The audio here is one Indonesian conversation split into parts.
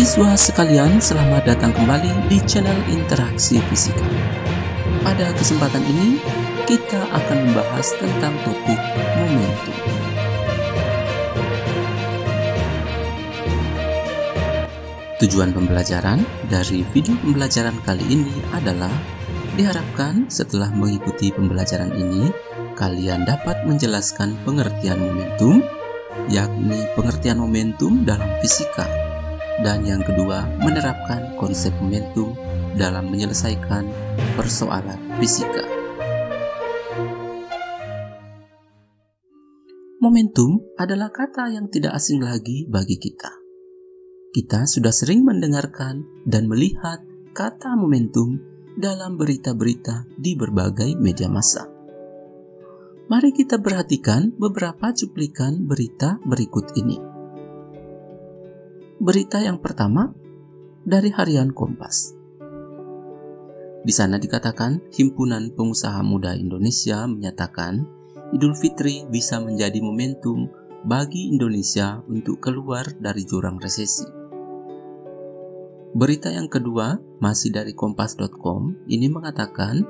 Siswa sekalian, selamat datang kembali di channel Interaksi Fisika. Pada kesempatan ini, kita akan membahas tentang topik momentum. Tujuan pembelajaran dari video pembelajaran kali ini adalah diharapkan setelah mengikuti pembelajaran ini, kalian dapat menjelaskan pengertian momentum, yakni pengertian momentum dalam fisika. Dan yang kedua, menerapkan konsep momentum dalam menyelesaikan persoalan fisika. Momentum adalah kata yang tidak asing lagi bagi kita. Kita sudah sering mendengarkan dan melihat kata momentum dalam berita-berita di berbagai media massa. Mari kita perhatikan beberapa cuplikan berita berikut ini. Berita yang pertama dari Harian Kompas. Di sana dikatakan, Himpunan Pengusaha Muda Indonesia menyatakan Idul Fitri bisa menjadi momentum bagi Indonesia untuk keluar dari jurang resesi. Berita yang kedua masih dari kompas.com, ini mengatakan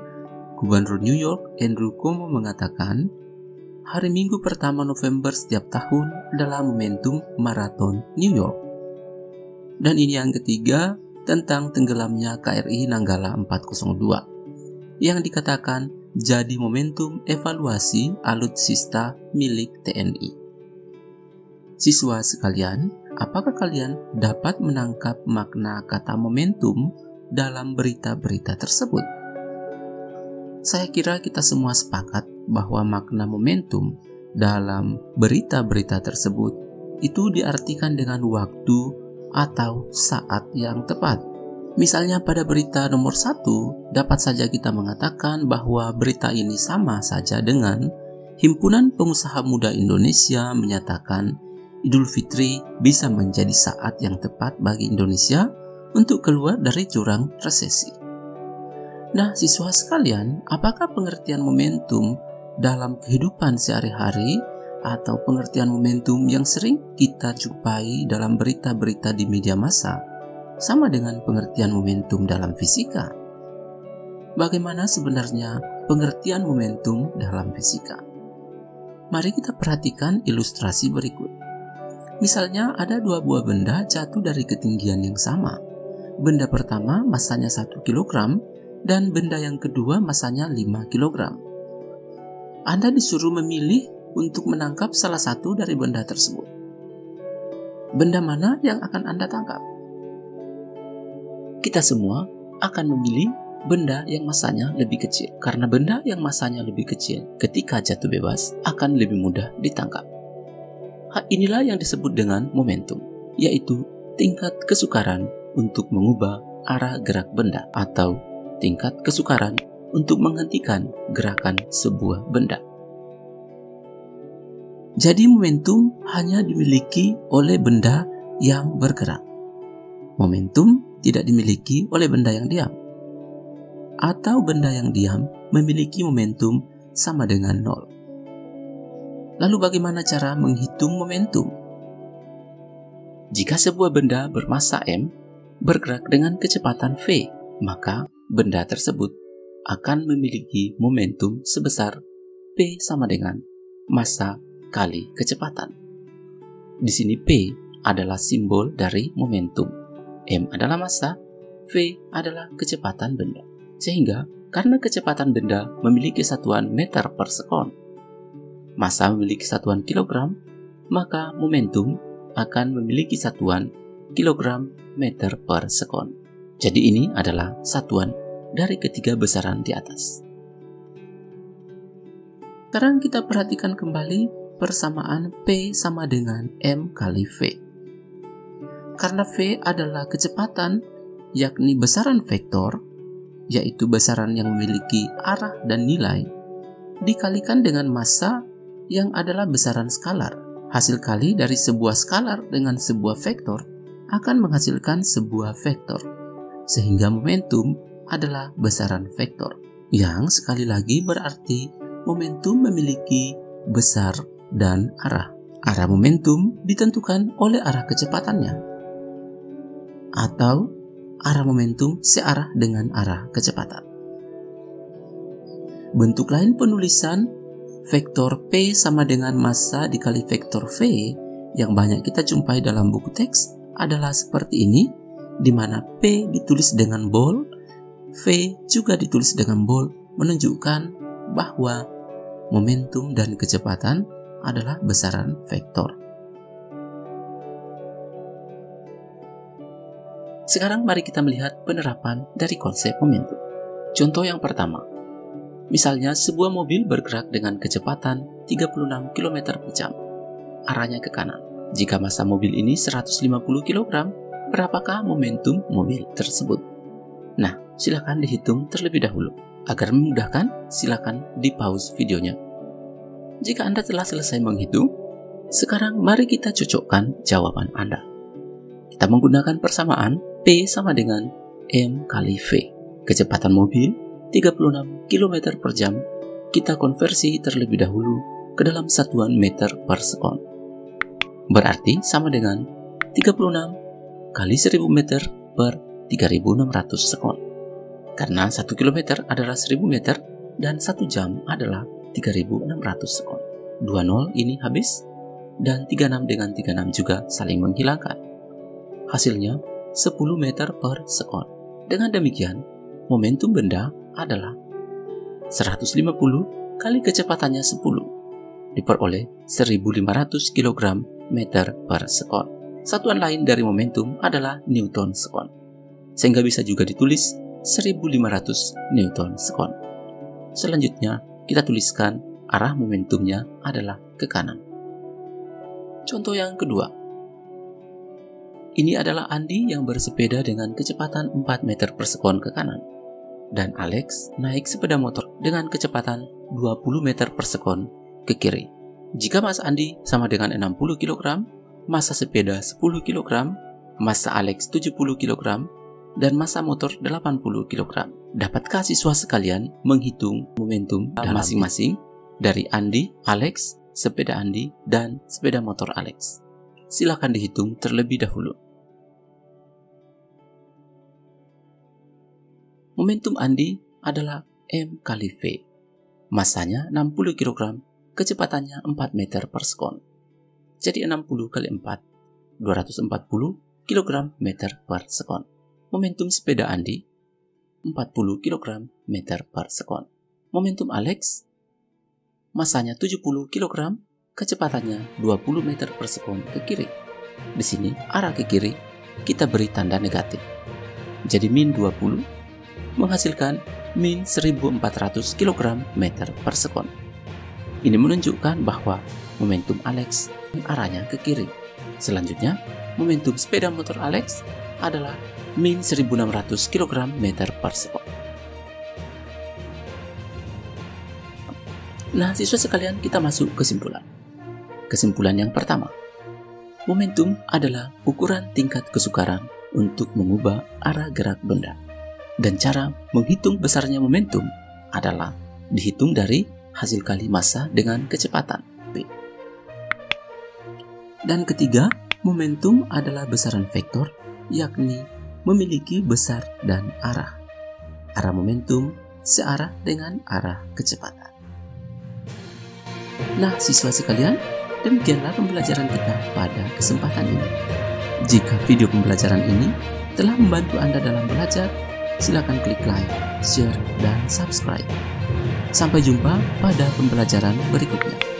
Gubernur New York Andrew Cuomo mengatakan hari Minggu pertama November setiap tahun adalah momentum maraton New York. Dan ini yang ketiga tentang tenggelamnya KRI Nanggala 402 yang dikatakan jadi momentum evaluasi alutsista milik TNI. Siswa sekalian, apakah kalian dapat menangkap makna kata momentum dalam berita-berita tersebut? Saya kira kita semua sepakat bahwa makna momentum dalam berita-berita tersebut itu diartikan dengan waktu atau saat yang tepat. Misalnya pada berita nomor 1, dapat saja kita mengatakan bahwa berita ini sama saja dengan Himpunan Pengusaha Muda Indonesia menyatakan Idul Fitri bisa menjadi saat yang tepat bagi Indonesia untuk keluar dari jurang resesi. Nah, siswa sekalian, apakah pengertian momentum dalam kehidupan sehari-hari atau pengertian momentum yang sering kita jumpai dalam berita-berita di media massa sama dengan pengertian momentum dalam fisika? Bagaimana sebenarnya pengertian momentum dalam fisika? Mari kita perhatikan ilustrasi berikut. Misalnya ada dua buah benda jatuh dari ketinggian yang sama. Benda pertama masanya 1 kg dan benda yang kedua masanya 5 kg. Anda disuruh memilih untuk menangkap salah satu dari benda tersebut. Benda mana yang akan Anda tangkap? Kita semua akan memilih benda yang masanya lebih kecil, karena benda yang masanya lebih kecil ketika jatuh bebas akan lebih mudah ditangkap. Hal inilah yang disebut dengan momentum, yaitu tingkat kesukaran untuk mengubah arah gerak benda atau tingkat kesukaran untuk menghentikan gerakan sebuah benda. Jadi momentum hanya dimiliki oleh benda yang bergerak. Momentum tidak dimiliki oleh benda yang diam. Atau benda yang diam memiliki momentum sama dengan 0. Lalu bagaimana cara menghitung momentum? Jika sebuah benda bermassa M bergerak dengan kecepatan V, maka benda tersebut akan memiliki momentum sebesar P sama dengan massa kali kecepatan. Di sini P adalah simbol dari momentum, M adalah massa, V adalah kecepatan benda. Sehingga karena kecepatan benda memiliki satuan meter per sekon, massa memiliki satuan kilogram, maka momentum akan memiliki satuan kilogram meter per sekon. Jadi ini adalah satuan dari ketiga besaran di atas. Sekarang kita perhatikan kembali persamaan P sama dengan M kali V. Karena V adalah kecepatan, yakni besaran vektor, yaitu besaran yang memiliki arah dan nilai, dikalikan dengan massa yang adalah besaran skalar. Hasil kali dari sebuah skalar dengan sebuah vektor akan menghasilkan sebuah vektor, sehingga momentum adalah besaran vektor, yang sekali lagi berarti momentum memiliki besar dan arah. Arah momentum ditentukan oleh arah kecepatannya. atau arah momentum searah dengan arah kecepatan. Bentuk lain penulisan vektor P sama dengan massa dikali vektor V yang banyak kita jumpai dalam buku teks adalah seperti ini, di mana P ditulis dengan bold, V juga ditulis dengan bold, menunjukkan bahwa momentum dan kecepatan adalah besaran vektor. Sekarang mari kita melihat penerapan dari konsep momentum. Contoh yang pertama, misalnya sebuah mobil bergerak dengan kecepatan 36 km per jam, arahnya ke kanan. Jika massa mobil ini 150 kg, berapakah momentum mobil tersebut? Nah, silakan dihitung terlebih dahulu. Agar memudahkan, silakan di-pause videonya. Jika Anda telah selesai menghitung, sekarang mari kita cocokkan jawaban Anda. Kita menggunakan persamaan P sama dengan M kali V. Kecepatan mobil 36 km per jam, kita konversi terlebih dahulu ke dalam satuan meter per sekon. Berarti sama dengan 36 kali 1000 meter per 3600 sekon. Karena 1 km adalah 1000 meter dan 1 jam adalah 3600 sekon. 20 ini habis dan 36 dengan 36 juga saling menghilangkan. Hasilnya 10 meter per sekon. Dengan demikian, momentum benda adalah 150 kali kecepatannya 10 diperoleh 1500 kg meter per sekon. Satuan lain dari momentum adalah Newton sekon, sehingga bisa juga ditulis 1500 Newton sekon. Selanjutnya, kita tuliskan arah momentumnya adalah ke kanan. Contoh yang kedua. Ini adalah Andi yang bersepeda dengan kecepatan 4 meter per sekon ke kanan, dan Alex naik sepeda motor dengan kecepatan 20 meter per sekon ke kiri. Jika massa Andi sama dengan 60 kg, massa sepeda 10 kg, massa Alex 70 kg, dan massa motor 80 kg. Dapatkah siswa sekalian menghitung momentum masing-masing dari Andi, Alex, sepeda Andi, dan sepeda motor Alex? Silakan dihitung terlebih dahulu. Momentum Andi adalah M kali V. Massanya 60 kg, kecepatannya 4 meter per sekon. Jadi 60 kali 4, 240 kg meter per sekon. Momentum sepeda Andi, 40 kg meter per sekon. Momentum Alex, massanya 70 kg, kecepatannya 20 meter per sekon ke kiri. Di sini, arah ke kiri, kita beri tanda negatif. Jadi min 20 menghasilkan min 1400 kg meter per sekon. Ini menunjukkan bahwa momentum Alex arahnya ke kiri. Selanjutnya, momentum sepeda motor Alex adalah min 1600 kg meter per sekon. Nah, siswa sekalian, kita masuk kesimpulan. Kesimpulan yang pertama, momentum adalah ukuran tingkat kesukaran untuk mengubah arah gerak benda. Dan cara menghitung besarnya momentum adalah dihitung dari hasil kali massa dengan kecepatan V. Dan ketiga, momentum adalah besaran vektor, yakni memiliki besar dan arah. Arah momentum searah dengan arah kecepatan. Nah, siswa sekalian, demikianlah pembelajaran kita pada kesempatan ini. Jika video pembelajaran ini telah membantu Anda dalam belajar, silakan klik like, share, dan subscribe. Sampai jumpa pada pembelajaran berikutnya.